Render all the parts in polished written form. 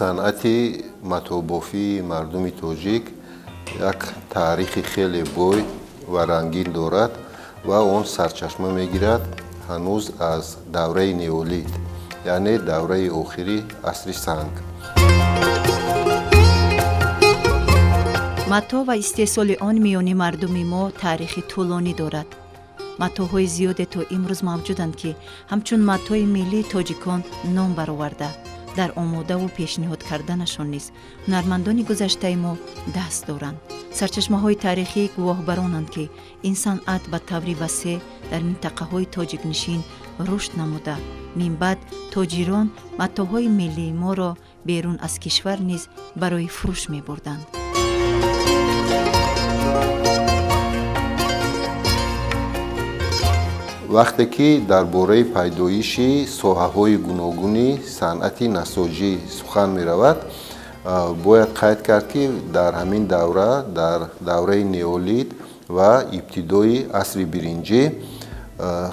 صنعت مطابافی مردم تاجیک یک تاریخ خیلی بوی و رنگین دارد و آن سرچشمه میگیرد هنوز از دوره نیولید، یعنی دوره آخری عصر سنگ. متاع و استحصال آن میان مردم ما تاریخ طولانی دارد. متاع‌های زیادی تا امروز موجودند که همچون متاع ملی تاجیکان نام برآورده. در آماده و پیشنهاد کردنشان نیز هنرمندان گذشته ما دست دارند. سرچشمه‌های تاریخی گواه برانند که این صنعت به طور وسیع در منطقه‌های تاجیک نشین رشد نموده. من بعد تاجران متاع‌های ملی ما را بیرون از کشور نیز برای فروش می‌بردند. وقتی که درباره پیدایش ساحه‌های گوناگون صنعت نساجی سخن می‌رود، باید قید کرد که در همین دوره، در دوره نیولید و ابتدای عصر برنجی،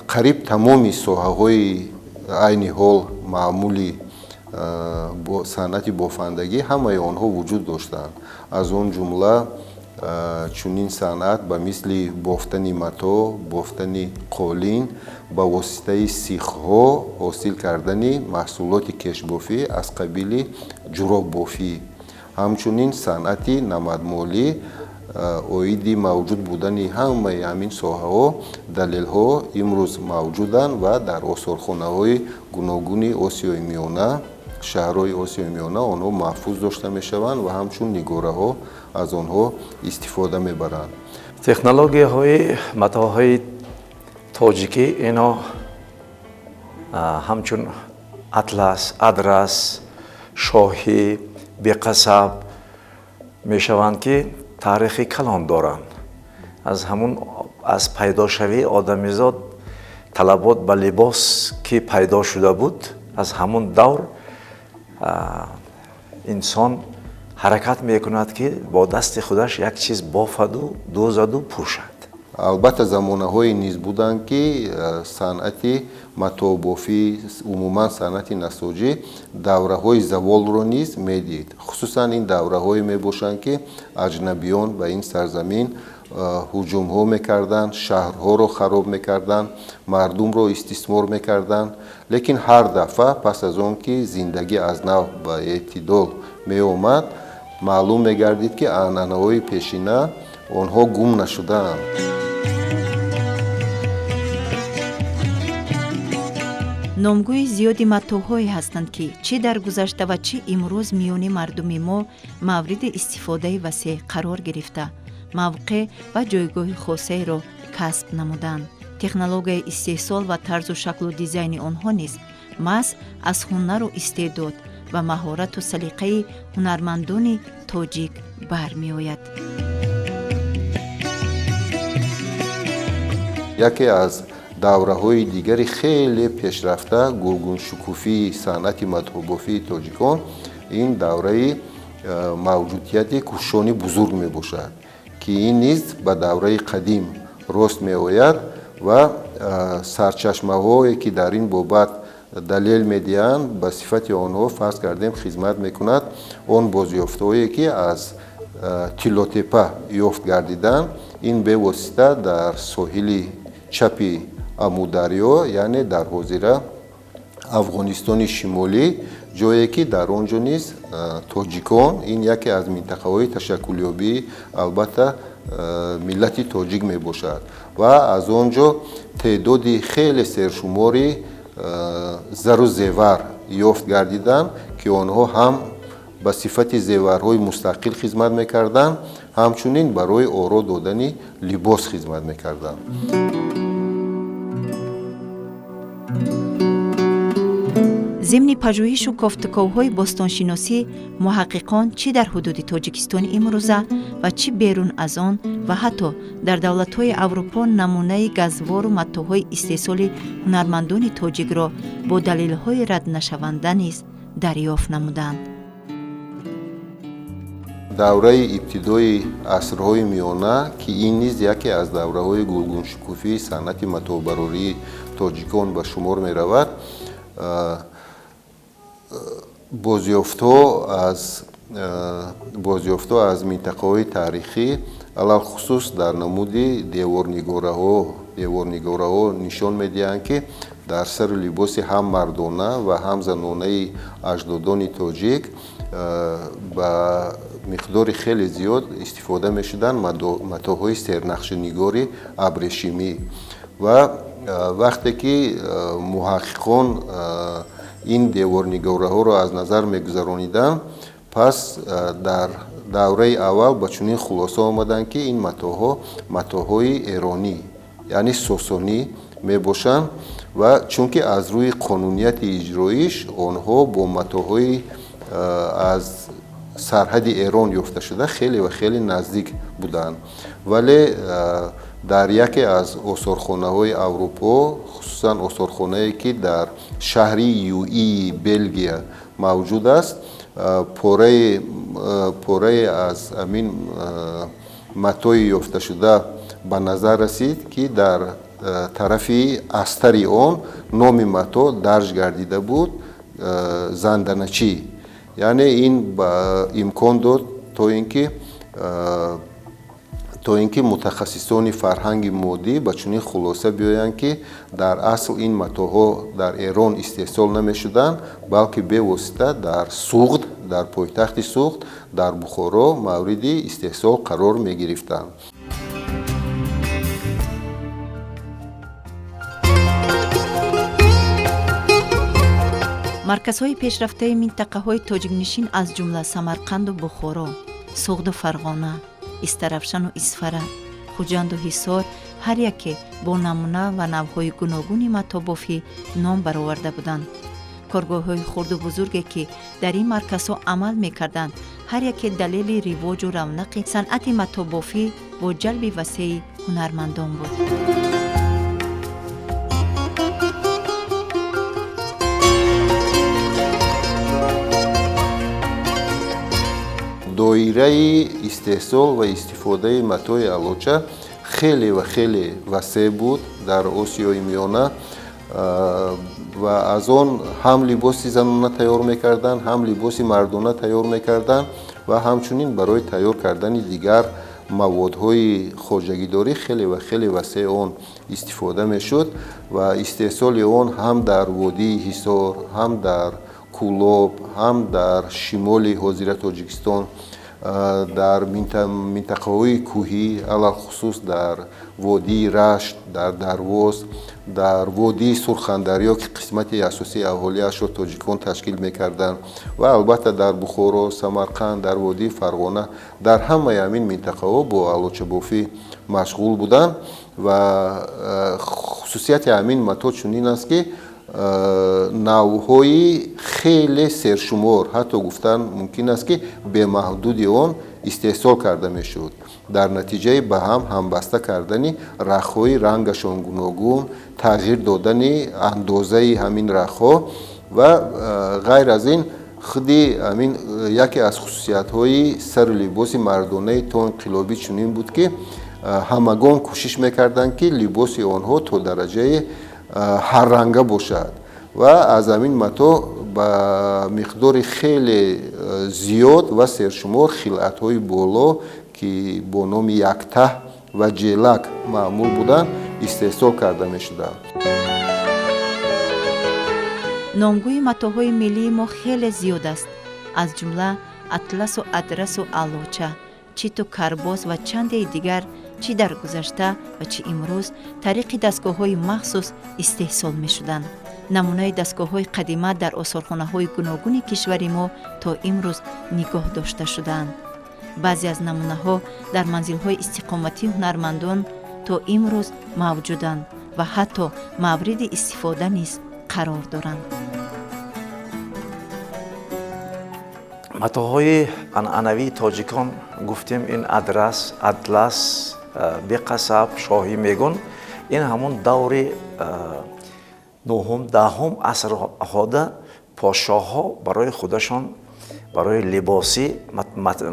قریب تمام ساحه‌های عین حال معمولی صنعت بافندگی همه آنها وجود داشتند. از آن جمله چونین صنعت به مثل بافتن متاع، بافتن قالین، با واسطه سیخ‌ها حاصل کردن محصولات کشبافی از قبیل جوراب بافی، همچنین صنعت نمدمالی اویدی موجود بودن همه همین ساحه‌ها دلیل‌ها امروز موجودند و در آثارخانه‌های گوناگون آسیای میانه، شهرهای آسیای میانه آنها محفوظ داشته میشوند و همچون نگاره‌ها از آنها استفاده میبرند. تکنولوژی های متاع‌های تاجیکی اینا همچون اطلس، ادرس، شاهی، بیقصب میشوند که تاریخی کلان دارند. از پیدا شوی آدمیزاد طلبات به لباس که پیدا شده بود، از همون دور انسان حرکت میکند که با دست خودش یک چیز بافد و دوزد و پوشد. البته زمانه‌های نیز بودند که صنعت متاع بافی، عموما صنعت نساجی دوره‌های زوال رو نیز میدید. خصوصا این دوره‌های میباشند که اجنبیان به این سرزمین هجوم‌ها میکردند، شهرها رو خراب میکردند، مردم رو استثمار میکردند. لیکن هر دفعه پس از آن که زندگی از نو به اعتدال می آمد، معلوم میگردید که عنعنه‌های پیشینه آنها گم نشدند. نامگوی زیادی متاع‌هایی هستند که چه در گذشته و چه امروز میان مردم ما مورد استفاده وسیع قرار گرفته، موقع و جایگاه خاصی را کسب نمودند. تکنولوژی استحصال و طرز و شکل و دیزاین آنها نیز محض از هنر و استعداد و مهارت و سلیقه هنرمندان تاجیک برمی آید. یکی از دوره‌های دیگری خیلی پیشرفته گلگون شکوفی صنعت متاع بافی تاجیکان، این دوره موجودیت کوشانی بزرگ می باشد که این نیز به دوره قدیم راست می آید و سرچشمه‌هایی که در این بابت دلیل میدهند به صفت آنها فرض کردیم خدمت میکند. آن بازیافته‌هایی که از تیلوتپه یافت گردیدند، این به واسطه در ساحل چپی امودریا، یعنی در حوزه افغانستان شمالی، جایی که در آنجا نیز تاجیکان، این یکی از منطقه‌های تشکلیابی البته ملت تاجیک می باشد و از آنجا تعدادی خیلی سرشماری زر و زیور یافت گردیدند که آنها هم به صفت زیورهای مستقل خدمت میکردند، همچنین برای آرا دادن لباس خدمت میکردند. ضمن پژوهش و کافتکاوهای باستانشناسی، محققان چه در حدود تاجیکستان امروزه و چه بیرون از آن و حتی در دولت‌های اروپا نمونه گزوار و متاع‌های استحصال هنرمندان تاجیک را با دلیل‌های رد نشونده نیز دریافت نمودند. دوره ابتدای عصرهای میانه که این نیز یکی از دوره‌های گلگون شکوفی صنعت متاع براری تاجیکان به شمار می رود، бозёфтҳо аз минтақаҳои таърихӣ алал хусус дар намуди деворнигораҳо нишон медиҳанд, ки дар сари либоси ҳам мардона ва ҳам занонаи аҷдодони тоҷик ба миқдори хеле зиёд истифода мешуданд матоъҳои сернақшинигори абрешимӣ. ва вақте ки муҳаққиқон ин деворнигораҳоро аз назар мегузарониданд, пас дар давраи аввал ба чунин хулоса омаданд, ки ин матоъҳои эронӣ, яъне сосонӣ мебошанд ва чунки аз рӯи қонунияти иҷроиш онҳо бо матоъҳои аз сарҳади Эрон ёфташуда хеле ва хеле наздик буданд. вале дар яке аз осорхонаҳои Аврупо, хусусан осорхонае ки дар шаҳри Юии Белгия мавҷуд аст, порае аз амин матои ёфташуда ба назар расид, ки дар тарафи астари он номи матоъ дарҷ гардида буд занданачӣ. яъне ин имкон дод то ин ки мутахассисони фарҳанги моддӣ ба чунин хулоса биёянд, ки дар асл ин матоъҳо дар Эрон истеҳсол намешуданд, балки бевосита дар Суғд, дар пойтахти Суғд, дар Бухоро мавриди истеҳсол қарор мегирифтанд. марказҳои пешрафтаи минтақаҳои тоҷикнишин аз ҷумла Самарқанду Бухоро, Суғду Фарғона, Истарафшану Исфара, Хуҷанду Ҳисор ҳар яке бо намуна ва навъҳои гуногуни матоъбофӣ ном бароварда буданд. коргоҳҳои хурду бузурге ки дар ин марказҳо амал мекарданд, ҳар яке далели ривоҷу равнақи санъати матоъбофӣ бо ҷалби васеъи ҳунармандон буд. доираи истеҳсол ва истифодаи матоъи алоча хеле ва хеле васеъ буд дар Осиёи Миёна ва аз он ҳам либоси занона тайёр мекарданд, ҳам либоси мардона тайёр мекарданд ва ҳамчунин барои тайёр кардани дигар маводҳои хоҷагидорӣ хеле ва хеле васеъ он истифода мешуд ва истеҳсоли он ҳам дар водии Ҳисор, ҳам дар Кӯлоб, ҳам дар шимоли ҳозира Тоҷикистон, дар минтақаҳои кӯҳӣ, алахусус дар водии Рашт, дар Дарвоз, дар водии Сурхандарё ки қисмати асосии аҳолиашро тоҷикон ташкил мекарданд ва албатта дар Бухоро, Самарқанд, дар водии Фарғона, дар ҳамаи ҳамин минтақаҳо бо алочабофӣ машғул буданд ва хусусияти ҳамин матоъ чунин аст, ки навъҳои хеле сершумор, ҳатто гуфтан мумкин аст, ки бемаҳдуди он истеҳсол карда мешуд. дар натиҷаи ба ҳам ҳамбаста кардани рахҳои рангашон гуногун, тағйир додани андозаи ҳамин рахҳо ва ғайр аз ин худи ҳамин яке аз хусусиятҳои сари либоси мардонаи то инқилобӣ чунин буд, ки ҳамагон кӯшиш мекарданд, ки либоси онҳо то дараҷаи ҳарранга бошад ва аз ҳамин матоъ ба миқдори хеле зиёд ва сершумор хилъатҳои боло, ки бо номи яктаҳ ва ҷелак маъмул буданд, истеҳсол карда мешуданд. номгӯи матоъҳои миллии мо хеле зиёд аст, аз ҷумла атласу адрасу алоча, читу карбоз ва чанде дигар, чӣ дар гузашта ва чӣ имрӯз тариқи дастгоҳҳои махсус истеҳсол мешуданд. намунаи дастгоҳҳои қадима дар осорхонаҳои гуногуни кишвари мо то имрӯз нигоҳ дошта шудаанд. баъзе аз намунаҳо дар манзилҳои истиқоматии ҳунармандон то имрӯз мавҷуданд ва ҳатто мавриди истифода низ қарор доранд. матоъҳои анъанавии тоҷикон гуфтем, ин адрас, атлас, беқасаб, шоҳӣ мегон, ин ҳамон даври нӯҳум, даҳум асрҳода подшоҳҳо барои худашон, барои либосӣ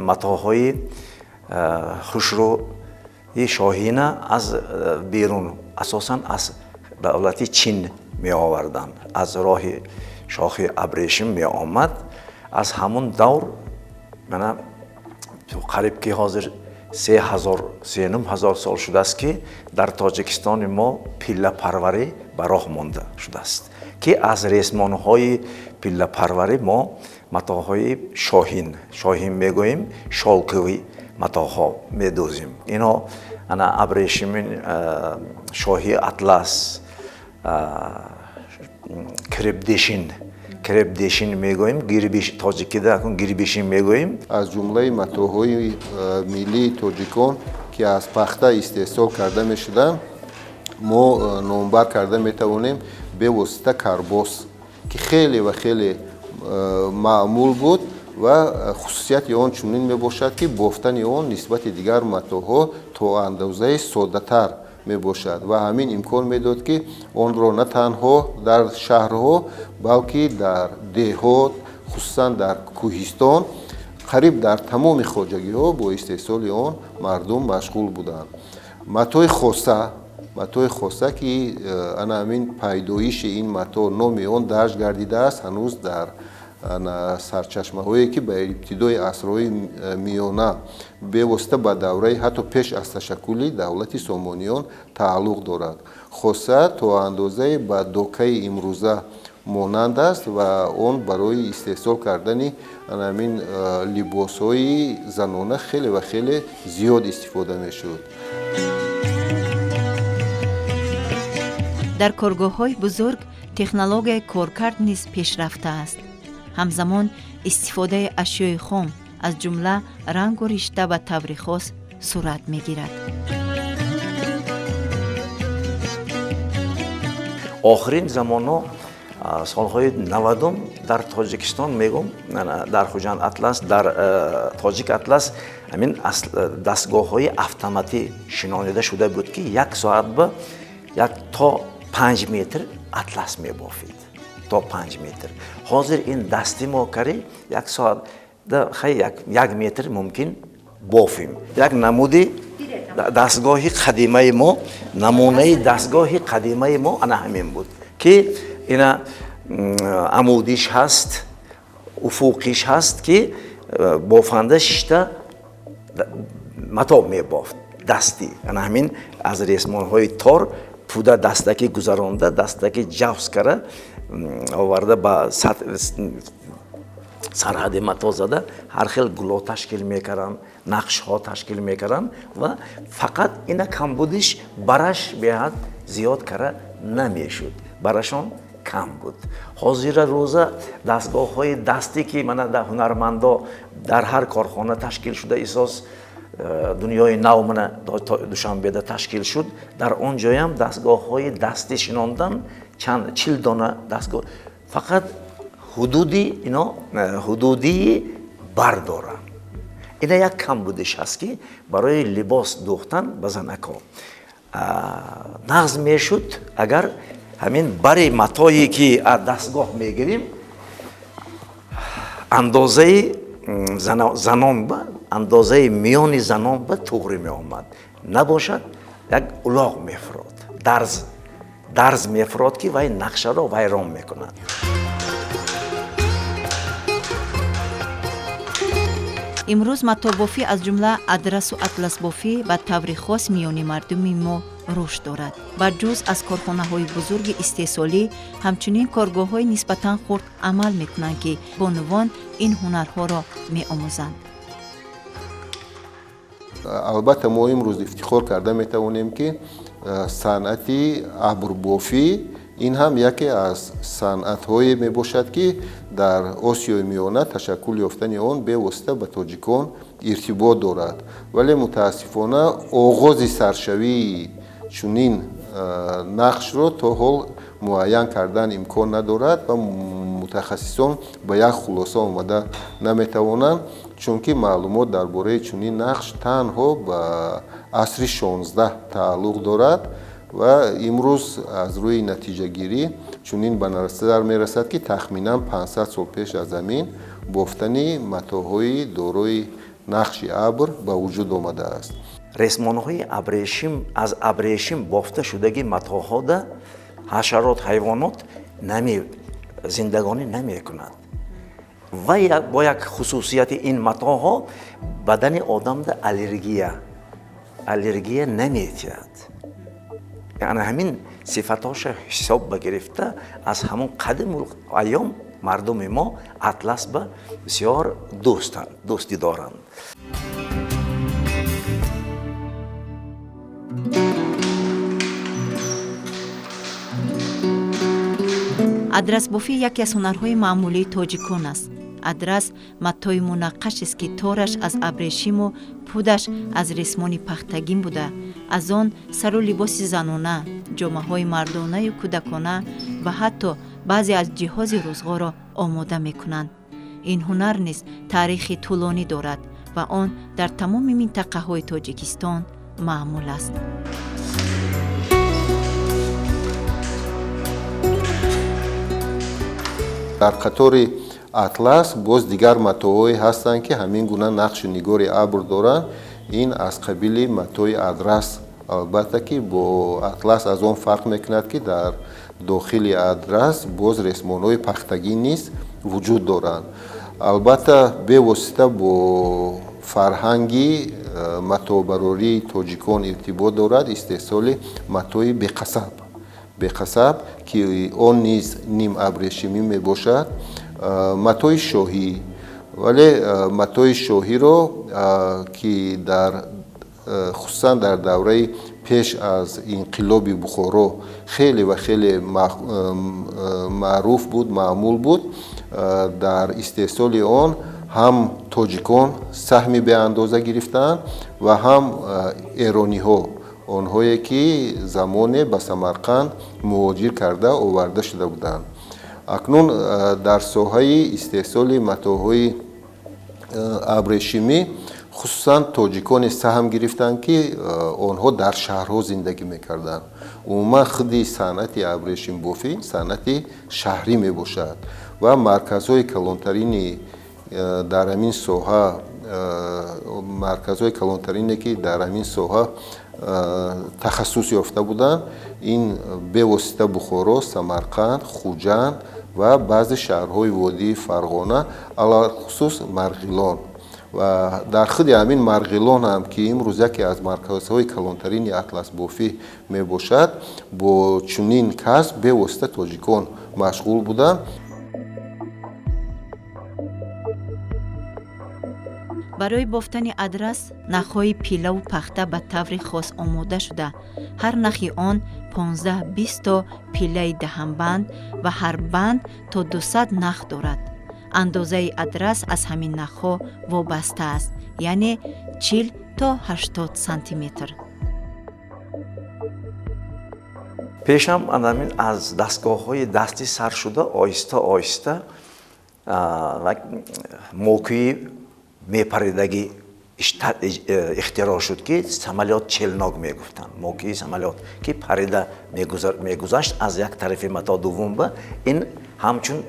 матоъҳои хушрӯи шоҳина аз берун, асосан аз давлати Чин меоварданд. аз роҳи шохи Абрешим меомад аз ҳамун давр мана қариб ки ҳозир 3-9,000 сол шудааст ки дар тоҷикистони мо пиллапарварӣ ба роҳ монда шудааст ки аз ресмонҳои пиллапарварӣ мо матоъҳои шоҳин мегӯем, шолкивӣ матоъҳо медӯзем. Ино ана абрешими шоҳи атлас, крепдешин мегӯем, тоҷикида акун гирбишин мегӯем. аз ҷумлаи матоъҳои миллии тоҷикон ки аз пахта истеҳсол карда мешуданд, мо номбар карда метавонем бевосита карбос, ки хеле ва хеле маъмул буд ва хусусияти он чунин мебошад ки бофтани он нисбати дигар матоъҳо то андозаи соддатар мебошад ва ҳамин имкон медод ки онро на танҳо дар шаҳрҳо, балки дар деҳот, хусусан дар кӯҳистон, қариб дар тамоми хоҷагиҳо бо истеҳсоли он мардум машғул буданд. матоъи хоса ки ана ҳамин пайдоиши ин матоъ номи он дарҷ гардидааст ҳанӯз дар сарчашмаҳое ки ба ибтидои асрҳои миёна бевосита ба давраи ҳатто пеш аз ташаккули давлати Сомониён тааллуқ дорад. Хоса то андозае ба докаи имрӯза монанд аст ва он барои истеҳсол кардани ҳамин либосҳои занона хеле ва хеле зиёд истифода мешуд. дар коргоҳҳои бузург технологияи коркард низ пешрафтааст. ҳамзамон истифодаи ашёи хом аз ҷумла рангу ришта ба таври хос сурат мегирад. охирин замонҳо солҳои 90 дар тоҷикистон мегӯм, дар Хуҷанд Атлас, дар Тоҷик Атлас ҳамин дастгоҳҳои автоматӣ шинонида шуда буд ки як соат ба то 5 метр атлас мебофид. то 5 метр. ҳозир ин дасти мо карӣ як соат як метр мумкин бофим. як намуди дастгоҳи қадимаи мо, намунаи дастгоҳи қадимаи мо ана ҳамин буд ки ина амудиш ҳаст, уфуқиш ҳаст ки бофанда шишта матоъ мебофт дастӣ. ана ҳамин аз ресмонҳои тор пуда дастаки гузаронда, дастаки ҷавз кара оварда ба сарҳади матоъ зада ҳар хел гуло ташкил мекарданд, нақшҳо ташкил мекарданд ва фақат ина камбудиш бараш беҳад зиёд кара намешуд. Барашон кам буд. ҳозира рӯза дастгоҳҳои дастӣ ки мана дар ҳунармандо дар ҳар корхона ташкил шуда исос дунёи нав мана душанбеда ташкил шуд. дар он ҷоям дастгоҳҳои дастӣ шинондан чанд 40 дона дастгоҳ фақат ҳудудии бардора. ина як камбудиш ҳаст ки барои либос дӯхтан ба занакҳо нағз мешуд агар ҳамин бари матоъе ки аз дастгоҳ мегирем андозаи занон ба андозаи миёни занон ба туғри меомад. Набошад як улоғ мефурод, дарз мефурод ки вай нақшаро вайрон мекунад. имрӯз матоъбофӣ аз ҷумла адрасу атласбофӣ ба таври хос миёни мардуми мо рушд дорад. ба ҷуз аз корхонаҳои бузурги истеҳсолӣ ҳамчунин коргоҳҳои нисбатан хурд амал мекунанд ки бонувон ин ҳунарҳоро меомӯзанд. албатта мо имрӯз ифтихор карда метавонем ки санъати абрбофӣ ин ҳам яке аз санъатҳое мебошад ки дар Осиёи миёна ташаккул ёфтани он бевосита ба тоҷикон иртибот дорад. Вале мутаассифона оғози саршавии чунин нақшро то ҳол муайян кардан имкон надорад ва мутахассисон ба як хулоса омада наметавонанд, чунки маълумот дар бораи чунин нақш танҳо ба асри 16 тааллуқ дорад ва имрӯз аз рӯи натиҷагирӣ чунин ба назар мерасад ки тахминан 500 сол пеш аз замин бофтани матоъҳои дорои нақши абр ба вуҷуд омадааст. ресмонҳои абрешим аз абрешим бофта шудаги матоъҳода ҳашарот ҳайвонот зиндагонӣ намекунад و با یک خصوصیت این متاها بدن آدم در الرژی نمیتید. یعنی همین صفتاش حساب بگرفته از همون قدیم ایام مردم ما اطلس به بسیار دوستی دارند. адрас бофӣ яке аз ҳунарҳои маъмулии тоҷикон аст. адрас матои мунаққаш аст ки тораш аз абрешиму пудаш аз ресмони пахтагин буда, аз он сару либоси занона, ҷомаҳои мардонаю кӯдакона ва ҳатто баъзе аз ҷиҳози рӯзғорро омода мекунанд. ин ҳунар низ таърихи тӯлонӣ дорад ва он дар тамоми минтақаҳои тоҷикистон маъмул аст. дар қатори атлас боз дигар матоҳое ҳастанд ки ҳамин гуна нақши нигори абр доранд. ин аз қабили матои адрас, албатта ки бо атлас аз он фарқ мекунад ки дар дохили адрас боз ресмонҳои пахтагӣ низ вуҷуд доранд. албатта бевосита бо фарҳанги матоъбарории тоҷикон иртибот дорад истеҳсоли матои беқасаб ки он низ ним абрешимӣ мебошад, матои шоҳӣ. вале матои шоҳиро ки хусусан дар давраи пеш аз инқилоби Бухоро хеле ва хеле маъруф буд, маъмул буд, дар истеҳсоли он ҳам тоҷикон саҳми беандоза гирифтанд ва ҳам эрониҳо, онҳое ки замоне ба Самарқанд муҳоҷир карда оварда шуда буданд. акнун дар соҳаи истеҳсоли матоъҳои абрешимӣ хусусан тоҷиконе саҳм гирифтанд ки онҳо дар шаҳрҳо зиндагӣ мекарданд. умуман худи санъати абрешимбофӣ санъати шаҳрӣ мебошад ва марказҳои калонтарини дар ҳамин соҳа ки дар ҳамин соҳа тахассус ёфта буданд, ин бевосита Бухоро, Самарқанд, Хуҷанд ва баъзе шаҳрҳои водии Фарғона, алахусус Марғилон. ва дар худи ҳамин Марғилон ҳам ки имрӯз яке аз марказҳои калонтарини атласбофӣ мебошад, бо чунин касб бевосита тоҷикон машғул буданд. барои бофтани адрас нахҳои пилаву пахта ба таври хос омода шуда, ҳар нахи он 15-20 то пилаи даҳанбанд ва ҳар банд то 200 нах дорад. андозаи адрас аз ҳамин нахҳо вобаста аст, яъне 40 то 80 сантиметр. пешам аз дастгоҳҳои дасти сар шуда оҳиста оҳиста мовқеи мепаридагӣ ихтироъ шуд ки самолёт челнок мегуфтанд. мовқеи самолёт ки парида мегузашт аз як тарафи мато дуввум ба, ин ҳамчун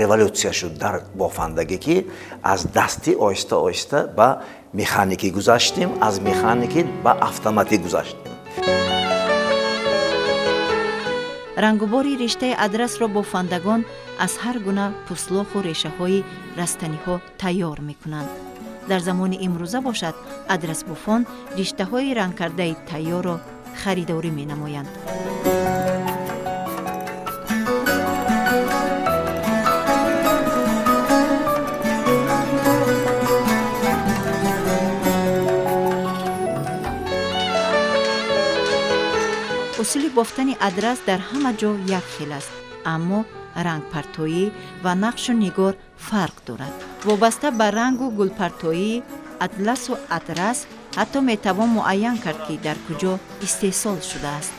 революция шуд дар бофандагӣ ки аз дастӣ оҳиста оҳиста ба механикӣ гузаштем, аз механикӣ ба автоматӣ гузаштем. рангубори риштаи адрасро бофандагон аз ҳар гуна пӯслоху решаҳои растаниҳо тайёр мекунанд. дар замони имрӯза бошад, адрасбофон риштаҳои рангкардаи тайёрро харидорӣ менамоянд. усули бофтани адрас дар ҳама ҷо якхел аст, аммо рангпартоӣ ва нақшу нигор фарқ дорад. вобаста ба рангу гулпартоӣ, атласу адрас ҳатто метавон муайян кард ки дар куҷо истеҳсол шудааст.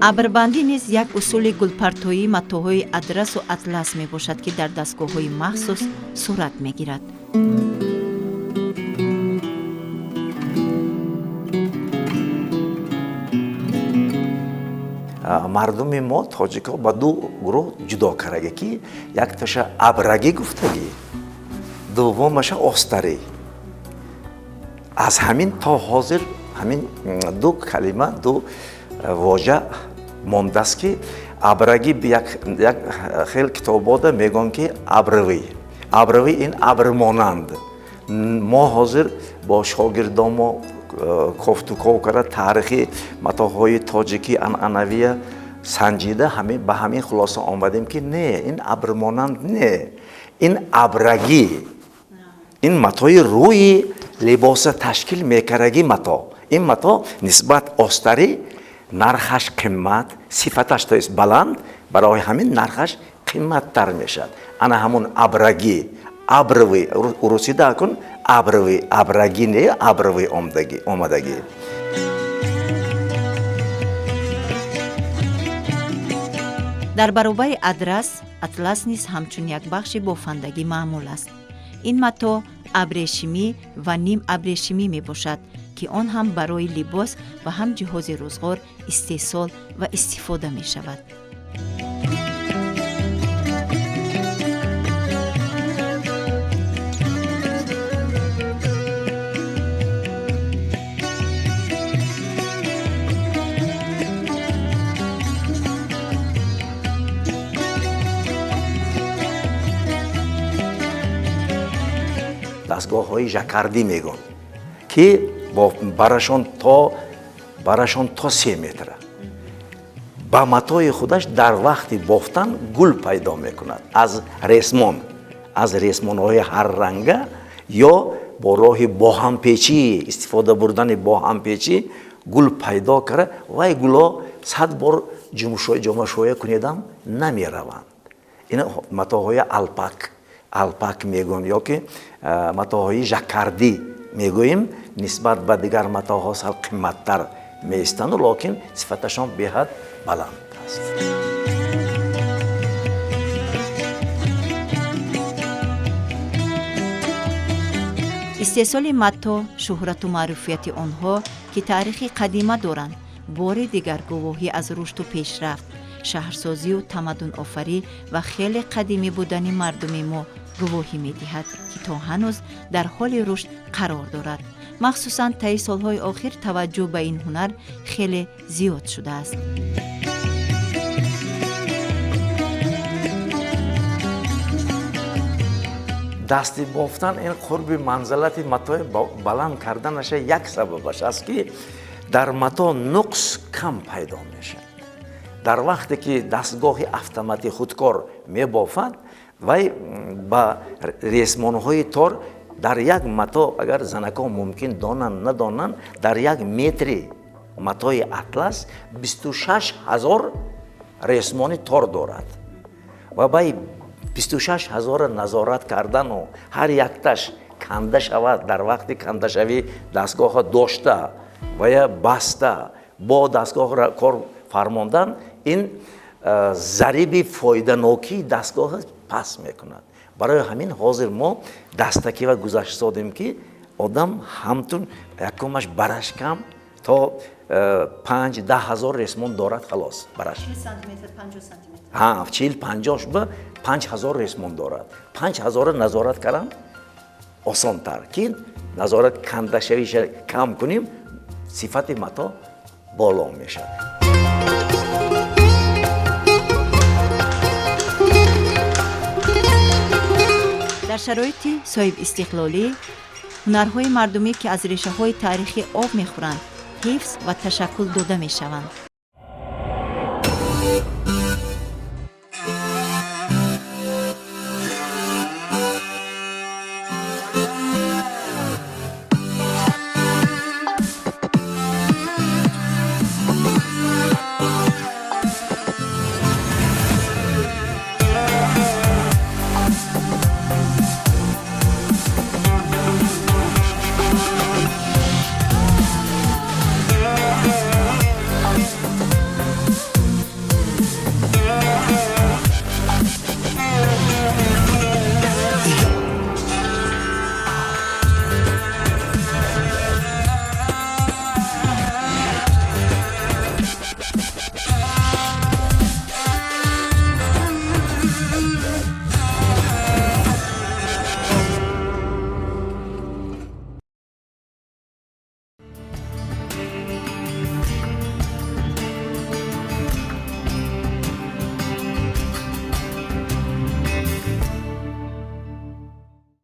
абрбандӣ низ як усули гулпартоии матоъҳои адрасу атлас мебошад ки дар дастгоҳҳои махсус сурат мегирад. мардуми мо тоҷико ба ду гурӯҳ ҷудо кардаги ки якташа абрагӣ гуфтагӣ, дуввумаша остарӣ. аз ҳамин то ҳозир ҳамин ду калима, ду воҷа мондааст ки абрагӣ як хел китобода мегӯям ки абравӣ ин абрмонанд. мо ҳозир бо шогирдомо кофтуков кара таърихи матоъҳои тоҷикӣ анъанавия санҷида ба ҳамин хулоса омадем ки не, ин абрмонанд не, ин абрагӣ, ин матои рӯи либоса ташкил мекардаги матоъ. ин матоъ нисбат остарӣ нархаш қиммат, сифаташ тоест баланд, барои ҳамин нархаш қимматтар мешавад. ана ҳамун абрагӣ, абравӣ урусида кун, абрагӣ не абравӣ омадагӣ. дар баробари атлас низ ҳамчун як бахши бофандагӣ маъмул аст. ин матоъ абрешимӣ ва ним абрешимӣ мебошад ки он ҳам барои либос ва ҳам ҷиҳози рӯзғор истеҳсол ва истифода мешавад. дастгоҳҳои жаккардӣ мегӯям ки барашон то 3 метр ба матои худаш дар вақти бофтан гул пайдо мекунад аз ресмонҳои ҳарранга ё бо роҳи боҳампечӣ, истифода бурдани боҳампечӣ гул пайдо кара. вай гулҳо 100 бор ҷомашоя кунедам намераванд. ин матоъҳои алпак мегӯям ё ки матоъҳои жаккардӣ мегӯем. нисбат ба дигар матоъҳо сал қимматтар меистану локин сифаташон беҳад баланд аст. истеҳсоли матоъ, шӯҳрату маъруфияти онҳо ки таърихи қадима доранд, бори дигар гувоҳӣ аз рушду пешрафт, шаҳрсозию тамаддунофарӣ ва хеле қадимӣ будани мардуми мо гувоҳӣ медиҳад ки то ҳанӯз дар ҳоли рушд қарор дорад. махсусан таи солҳои охир таваҷҷӯҳ ба ин ҳунар хеле зиёд шудааст. дасти бофтан ин қурби манзилати матоъи баланд карданаша як сабабаш аст ки дар матоъ нуқс кам пайдо мешавад. дар вақте ки дастгоҳи автоматӣ худкор мебофад, вай ба ресмонҳои тор дар як матоъ, агар занакон мумкин донанд надонанд, дар як метри матои атлас 26 000 ресмони тор дорад. ва бай 26 000 назорат кардану ҳар якташ канда шавад, дар вақти кандашавӣ дастгоҳа дошта ва я баста бо дастгоҳ кор фармондан, ин зариби фоиданокии дастгоҳа пас мекунад. барои ҳамин ҳозир мо дастакива гузашт содем ки одам ҳамтун якумаш барашкам то 5-10 000 ресмон дорад. халос бараш 40-50 ба 5 000 ресмон дорад. 5 000 назорат кардан осонтар ки назорат кандашавиша кам куним, сифати матоъ боло мешавад. дар шароити соҳибистиқлолӣ, ҳунарҳои мардумӣ ки аз решаҳои таърихӣ об мехӯранд, ҳифз ва ташаккул дода мешаванд.